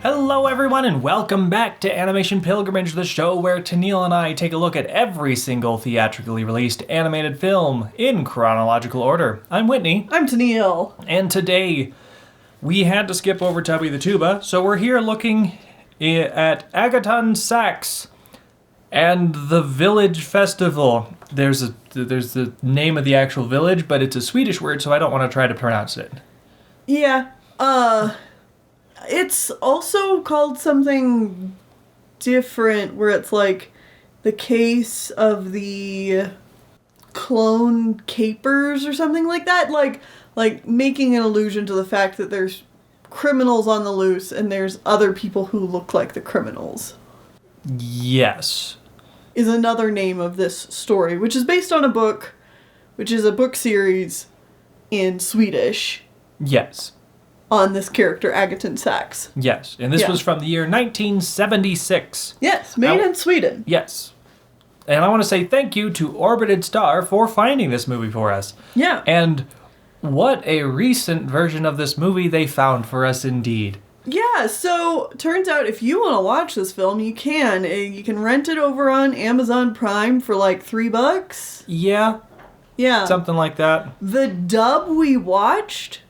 Hello everyone and welcome back to Animation Pilgrimage, the show where Tennille and I take a look at every single theatrically released animated film in chronological order. I'm Whitney. I'm Tennille. And today we had to skip over Tubby the Tuba, so we're here looking at Agaton Sax and the Village Festival. There's the name of the actual village, but it's a Swedish word, so I don't want to try to pronounce it. Yeah, it's also called something different, where it's like the case of the clone capers or something like that. Like making an allusion to the fact that there's criminals on the loose and there's other people who look like the criminals. Yes. Is another name of this story, which is based on a book, which is a book series in Swedish. Yes. On this character, Agaton Sax. Yes, and this was from the year 1976. Yes, made in Sweden. Yes. And I want to say thank you to Orbited Star for finding this movie for us. Yeah. And what a recent version of this movie they found for us indeed. Yeah, so turns out if you want to watch this film, you can. You can rent it over on Amazon Prime for like $3. Yeah. Yeah. Something like that. The dub we watched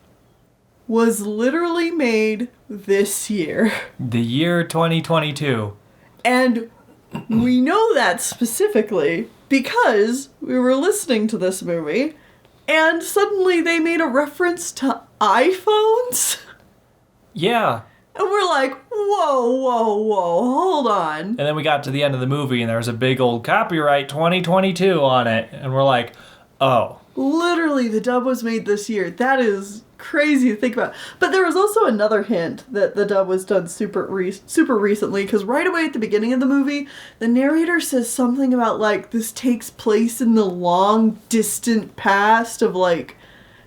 was literally made this year. The year 2022. And we know that specifically because we were listening to this movie and suddenly they made a reference to iPhones. Yeah. And we're like, whoa, hold on. And then we got to the end of the movie and there was a big old copyright 2022 on it. And we're like, oh. Literally, the dub was made this year. That is crazy to think about. But there was also another hint that the dub was done super recently, because right away at the beginning of the movie, the narrator says something about, like, this takes place in the long, distant past of, like,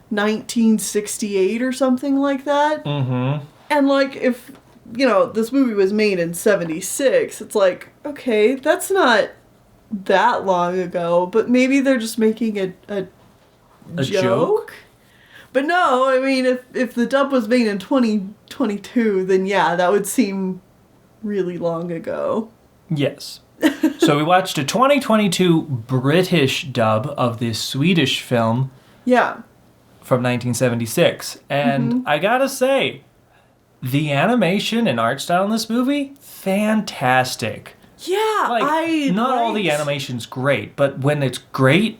1968 or something like that. Mm-hmm. And, like, if, you know, this movie was made in 76, it's like, okay, that's not that long ago, but maybe they're just making a joke? But no, I mean, if the dub was made in 2022, then yeah, that would seem really long ago. Yes. So we watched a 2022 British dub of this Swedish film. Yeah. From 1976. And I gotta say, the animation and art style in this movie, fantastic. Yeah, not all the animation's great, but when it's great,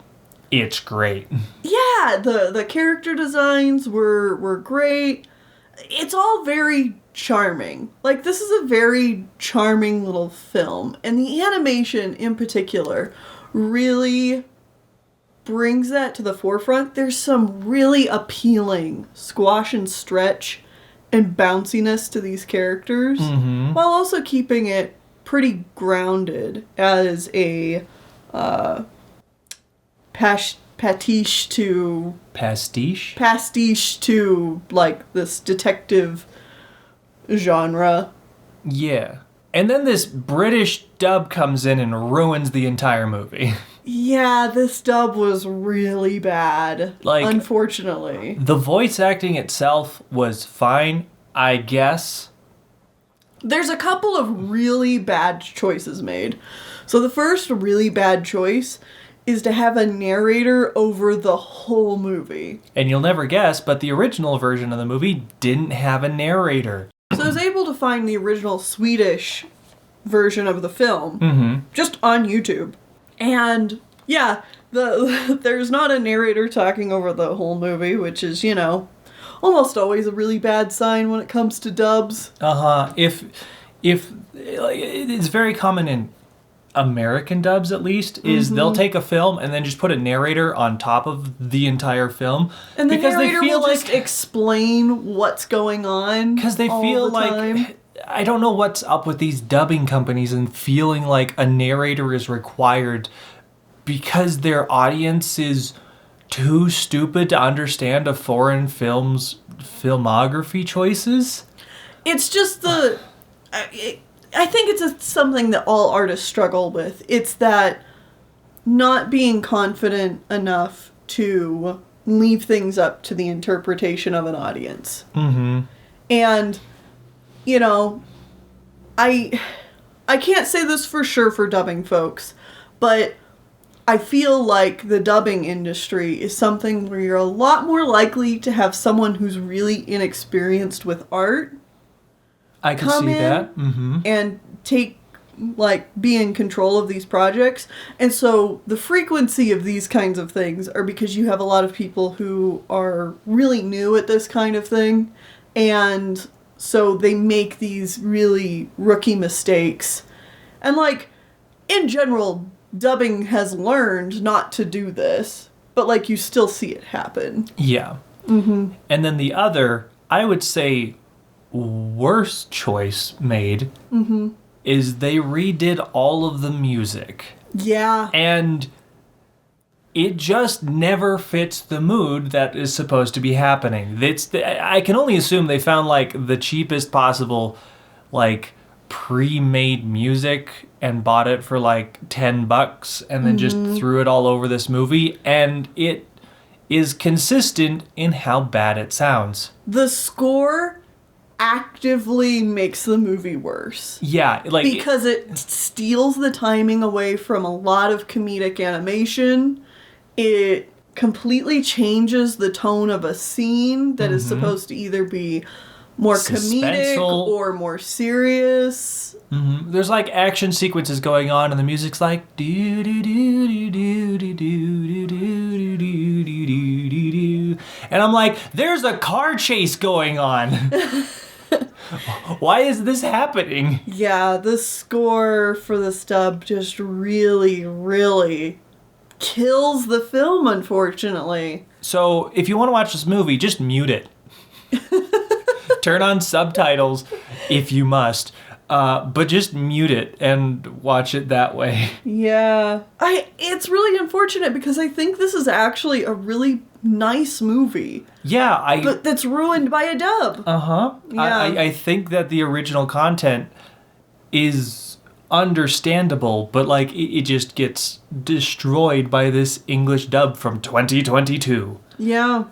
it's great. Yeah, the character designs were great. It's all very charming. Like, this is a very charming little film. And the animation, in particular, really brings that to the forefront. There's some really appealing squash and stretch and bounciness to these characters, while also keeping it pretty grounded as a pastiche to, like, this detective genre. Yeah. And then this British dub comes in and ruins the entire movie. Yeah, this dub was really bad, unfortunately. The voice acting itself was fine, I guess. There's a couple of really bad choices made. So the first really bad choice is to have a narrator over the whole movie. And you'll never guess, but the original version of the movie didn't have a narrator. So I was able to find the original Swedish version of the film just on YouTube. And yeah, there's not a narrator talking over the whole movie, which is, you know, almost always a really bad sign when it comes to dubs. If it's very common in American dubs, at least, is they'll take a film and then just put a narrator on top of the entire film, and the narrator will just explain what's going on. Because they feel like, I don't know what's up with these dubbing companies and feeling like a narrator is required because their audience is too stupid to understand a foreign film's filmography choices. It's just I think it's something that all artists struggle with. It's that not being confident enough to leave things up to the interpretation of an audience. Mm-hmm. And, you know, I can't say this for sure for dubbing folks, but I feel like the dubbing industry is something where you're a lot more likely to have someone who's really inexperienced with art I can see that. Mm-hmm. and be in control of these projects. And so the frequency of these kinds of things are because you have a lot of people who are really new at this kind of thing. And so they make these really rookie mistakes. And in general, dubbing has learned not to do this, but you still see it happen. Yeah. Mm-hmm. And then the other, I would say, worst choice made is they redid all of the music. Yeah. And it just never fits the mood that is supposed to be happening. I can only assume they found the cheapest possible pre-made music and bought it for $10 and then just threw it all over this movie, and it is consistent in how bad it sounds. The score actively makes the movie worse. Yeah, because it steals the timing away from a lot of comedic animation. It completely changes the tone of a scene that is supposed to either be more comedic or more serious. Mm-hmm. There's action sequences going on, and the music's like do do do do do do do do do do do do, and I'm like, there's a car chase going on. Why is this happening? Yeah, the score for the dub just really, really kills the film, unfortunately. So if you want to watch this movie, just mute it. Turn on subtitles if you must, but just mute it and watch it that way. Yeah. It's really unfortunate because I think this is actually a really nice movie. Yeah, but that's ruined by a dub. Uh-huh. Yeah. I think that the original content is understandable, but it just gets destroyed by this English dub from 2022. Yeah.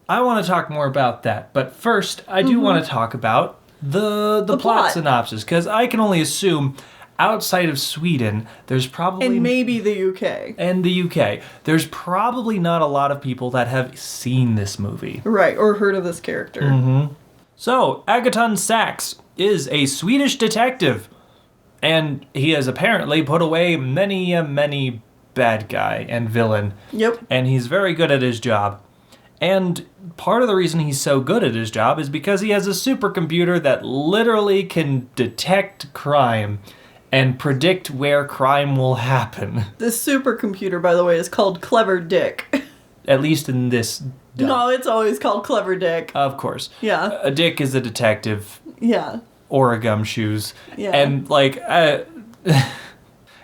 I want to talk more about that, but first I do want to talk about the plot synopsis, because I can only assume outside of Sweden, there's probably... And maybe the UK. And the UK. There's probably not a lot of people that have seen this movie. Right, or heard of this character. Mm-hmm. So, Agaton Sax is a Swedish detective, and he has apparently put away many bad guy and villain. Yep. And he's very good at his job. And part of the reason he's so good at his job is because he has a supercomputer that literally can detect crime and predict where crime will happen. This supercomputer, by the way, is called Clever Dick. At least in this dub. No, it's always called Clever Dick. Of course. Yeah. A dick is a detective. Yeah. Or a gumshoes. Yeah. And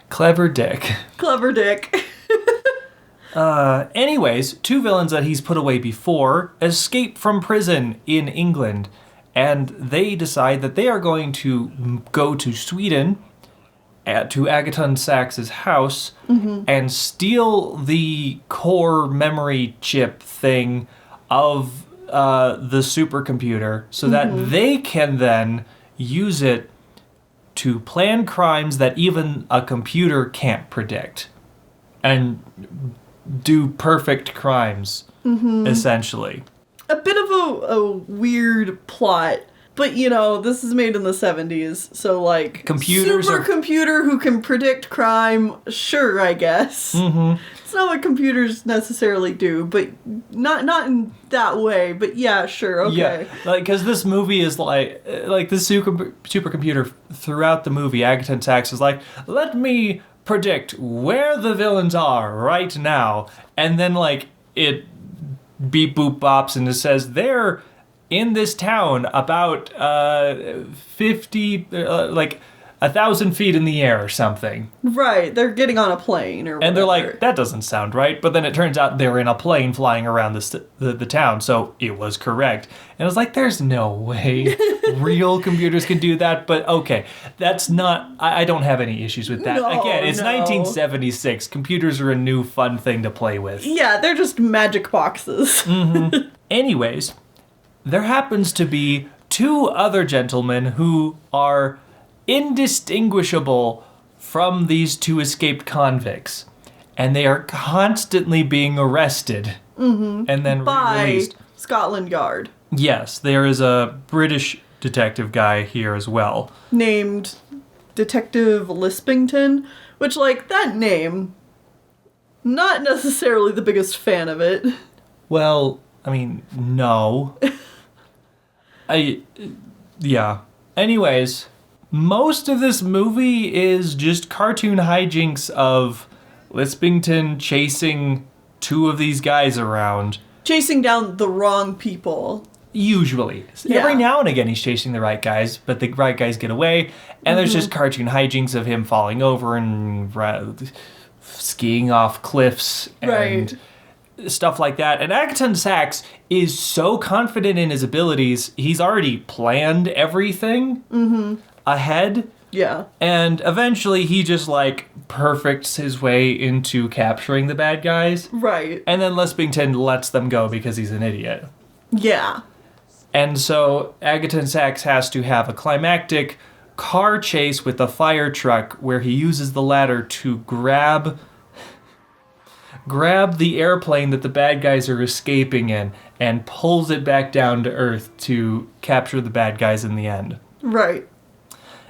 Clever Dick. Clever Dick. Anyways, two villains that he's put away before escape from prison in England, and they decide that they are going to go to Sweden to Agaton Sax's house and steal the core memory chip thing of the supercomputer so that they can then use it to plan crimes that even a computer can't predict and do perfect crimes, essentially. A bit of a weird plot. But, this is made in the 70s, so, computers supercomputer who can predict crime, sure, I guess. Mm-hmm. It's not what computers necessarily do, but not in that way, but yeah, sure, okay. Yeah, because this movie is the supercomputer throughout the movie, Agaton Sax is like, let me predict where the villains are right now, and then, it beep boop bops and it says, they're in this town about 1,000 feet in the air or something. Right, they're getting on a plane or whatever. And they're like, that doesn't sound right. But then it turns out they're in a plane flying around the town, so it was correct. And I was like, there's no way real computers can do that. But okay, that's not, I don't have any issues with that. No, Again, it's 1976. Computers are a new fun thing to play with. Yeah, they're just magic boxes. Anyways, there happens to be two other gentlemen who are indistinguishable from these two escaped convicts. And they are constantly being arrested and then By released. Scotland Yard. Yes, there is a British detective guy here as well. Named Detective Lispington, which, like, that name, not necessarily the biggest fan of it. Well, I mean, no. Yeah. Anyways, most of this movie is just cartoon hijinks of Lispington chasing two of these guys around. Chasing down the wrong people. Usually. Yeah. Every now and again he's chasing the right guys, but the right guys get away, and there's just cartoon hijinks of him falling over and skiing off cliffs and stuff like that. And Agaton Sax is so confident in his abilities, he's already planned everything ahead. Yeah. And eventually he just, like, perfects his way into capturing the bad guys. Right. And then Lispington lets them go because he's an idiot. Yeah. And so Agaton Sax has to have a climactic car chase with a fire truck where he uses the ladder to grab the airplane that the bad guys are escaping in and pulls it back down to Earth to capture the bad guys in the end. Right.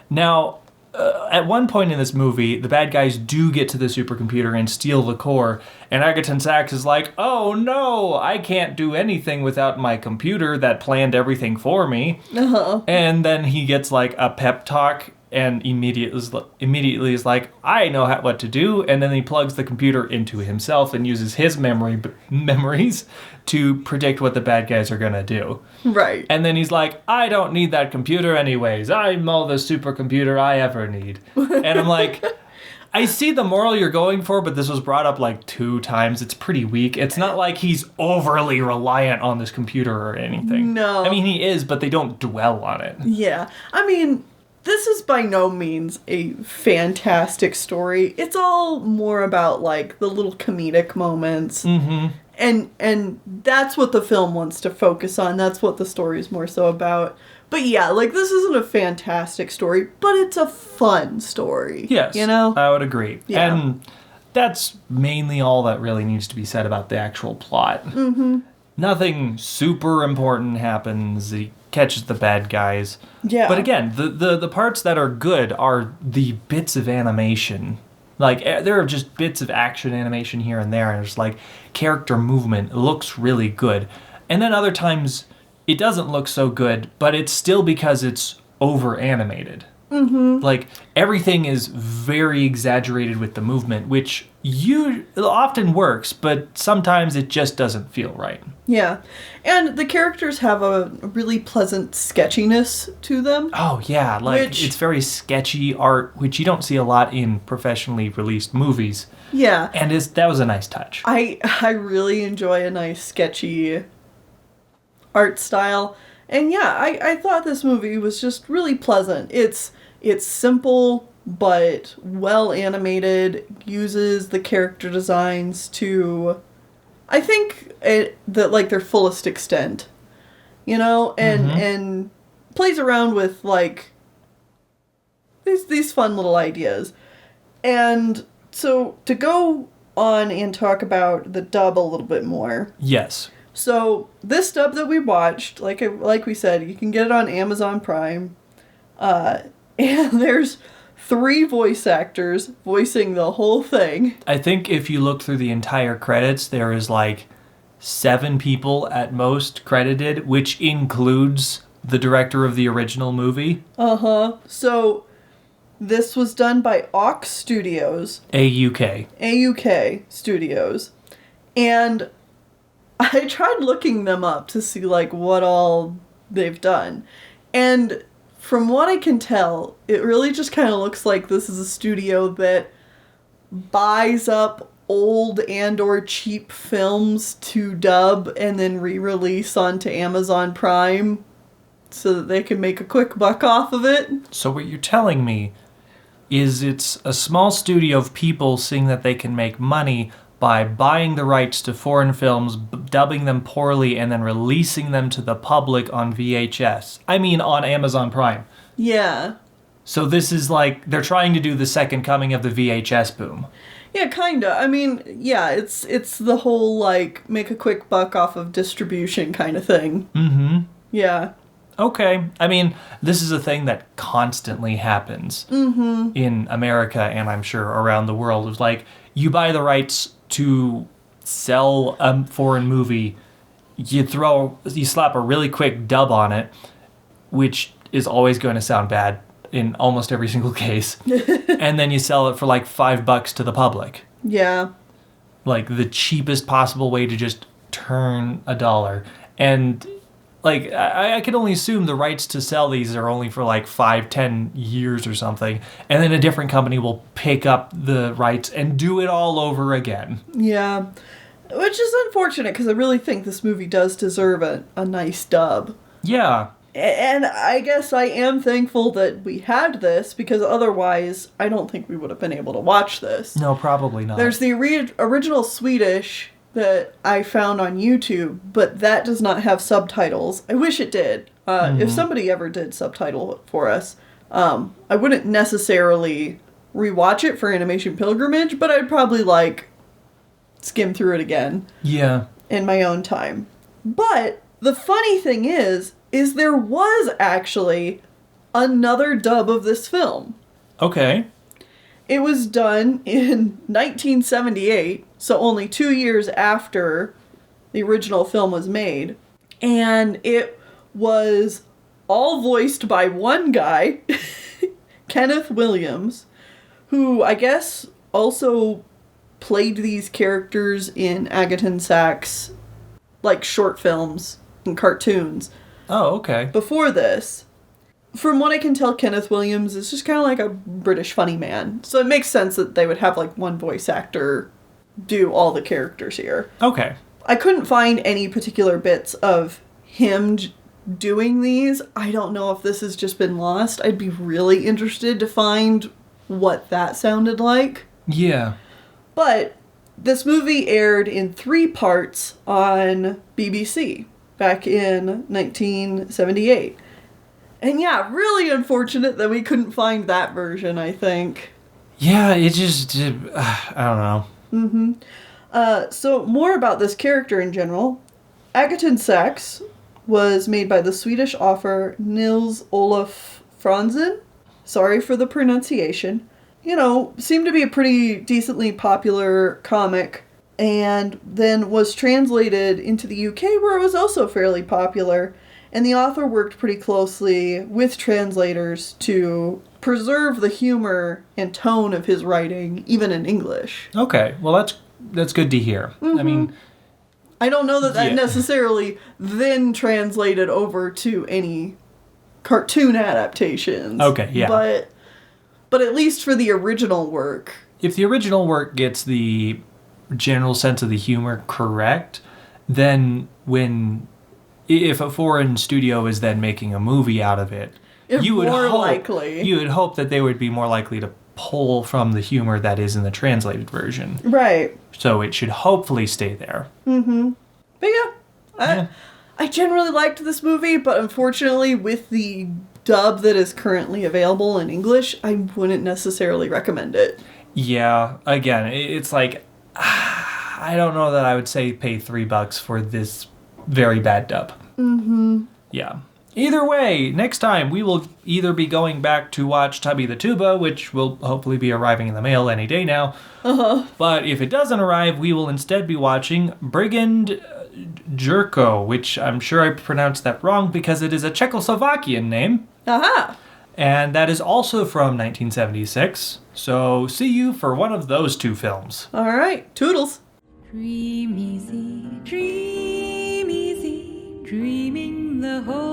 Now, at one point in this movie, the bad guys do get to the supercomputer and steal the core, and Agaton Sax is like, oh no, I can't do anything without my computer that planned everything for me. Uh-huh. And then he gets like a pep talk and immediately is like, I know what to do, and then he plugs the computer into himself and uses his memories to predict what the bad guys are gonna do. Right. And then he's like, I don't need that computer anyways. I'm all the supercomputer I ever need. And I'm like, I see the moral you're going for, but this was brought up like 2 times. It's pretty weak. It's not like he's overly reliant on this computer or anything. No. I mean, he is, but they don't dwell on it. Yeah. I mean, this is by no means a fantastic story. It's all more about, like, the little comedic moments. Mm-hmm. And that's what the film wants to focus on. That's what the story is more so about. But yeah, like, this isn't a fantastic story, but it's a fun story. Yes, You know? I would agree. Yeah. And that's mainly all that really needs to be said about the actual plot. Mm-hmm. Nothing super important happens. He catches the bad guys. Yeah. But again, the parts that are good are the bits of animation. Like, there are just bits of action animation here and there, and it's like character movement looks really good. And then other times, it doesn't look so good, but it's still because it's over-animated. Mm-hmm. Like, everything is very exaggerated with the movement, which often works, but sometimes it just doesn't feel right. Yeah. And the characters have a really pleasant sketchiness to them. Oh, yeah. Like, it's very sketchy art, which you don't see a lot in professionally released movies. Yeah. And that was a nice touch. I really enjoy a nice sketchy art style. And yeah, I thought this movie was just really pleasant. It's simple but well animated, uses the character designs to, I think, their fullest extent, you know, and plays around with, like, these fun little ideas. And so to go on and talk about the dub a little bit more. Yes. So this dub that we watched, like we said, you can get it on Amazon Prime. And there's 3 voice actors voicing the whole thing. I think if you look through the entire credits, there is like 7 people at most credited, which includes the director of the original movie. Uh-huh. So this was done by Ox Studios. AUK. AUK Studios. And I tried looking them up to see, like, what all they've done. And from what I can tell, it really just kind of looks like this is a studio that buys up old and or cheap films to dub and then re-release onto Amazon Prime so that they can make a quick buck off of it. So what you're telling me is it's a small studio of people seeing that they can make money by buying the rights to foreign films, dubbing them poorly, and then releasing them to the public on VHS. I mean, on Amazon Prime. Yeah. So this is like, they're trying to do the second coming of the VHS boom. Yeah, kinda. I mean, yeah, it's the whole, like, make a quick buck off of distribution kind of thing. Mm-hmm. Yeah. Okay. I mean, this is a thing that constantly happens in America and I'm sure around the world. It's like, you buy the rights to sell a foreign movie, you slap a really quick dub on it, which is always going to sound bad in almost every single case, and then you sell it for like $5 to the public. Yeah. Like the cheapest possible way to just turn a dollar. And like, I can only assume the rights to sell these are only for like 5-10 years or something, and then a different company will pick up the rights and do it all over again. Yeah. Which is unfortunate, because I really think this movie does deserve a nice dub. Yeah. And I guess I am thankful that we had this, because otherwise I don't think we would have been able to watch this. No, probably not. There's the original Swedish that I found on YouTube, but that does not have subtitles. I wish it did. If somebody ever did subtitle it for us, I wouldn't necessarily rewatch it for Animation Pilgrimage, but I'd probably, like, skim through it again. Yeah. In my own time. But the funny thing is there was actually another dub of this film. Okay. It was done in 1978, so only 2 years after the original film was made. And it was all voiced by one guy, Kenneth Williams, who I guess also played these characters in Agaton Sax, like, short films and cartoons. Oh, okay. Before this. From what I can tell, Kenneth Williams is just kind of like a British funny man. So it makes sense that they would have, like, one voice actor do all the characters here. Okay. I couldn't find any particular bits of him doing these. I don't know if this has just been lost. I'd be really interested to find what that sounded like. Yeah. But this movie aired in 3 parts on BBC back in 1978. And yeah, really unfortunate that we couldn't find that version, I think. Yeah, it just, I don't know. So more about this character in general. Agaton Sax was made by the Swedish author Nils-Olof. Sorry for the pronunciation. You know, seemed to be a pretty decently popular comic, and then was translated into the UK, where it was also fairly popular. And the author worked pretty closely with translators to preserve the humor and tone of his writing, even in English. Okay, well that's good to hear. I mean, I don't know that necessarily then translated over to any cartoon adaptations. Okay, yeah. But at least for the original work. If the original work gets the general sense of the humor correct, then if a foreign studio is then making a movie out of it, you would hope that they would be more likely to pull from the humor that is in the translated version. Right. So it should hopefully stay there. Mm-hmm. But yeah, I generally liked this movie, but unfortunately with the dub that is currently available in English, I wouldn't necessarily recommend it. Yeah, again, it's like, I don't know that I would say pay $3 for this very bad dub. Mm-hmm. Yeah. Either way, next time we will either be going back to watch Tubby the Tuba, which will hopefully be arriving in the mail any day now. Uh-huh. But if it doesn't arrive, we will instead be watching Brigand Jerko, which I'm sure I pronounced that wrong because it is a Czechoslovakian name. Aha! And that is also from 1976. So see you for one of those 2 films. All right. Toodles. Dream easy, dreaming the whole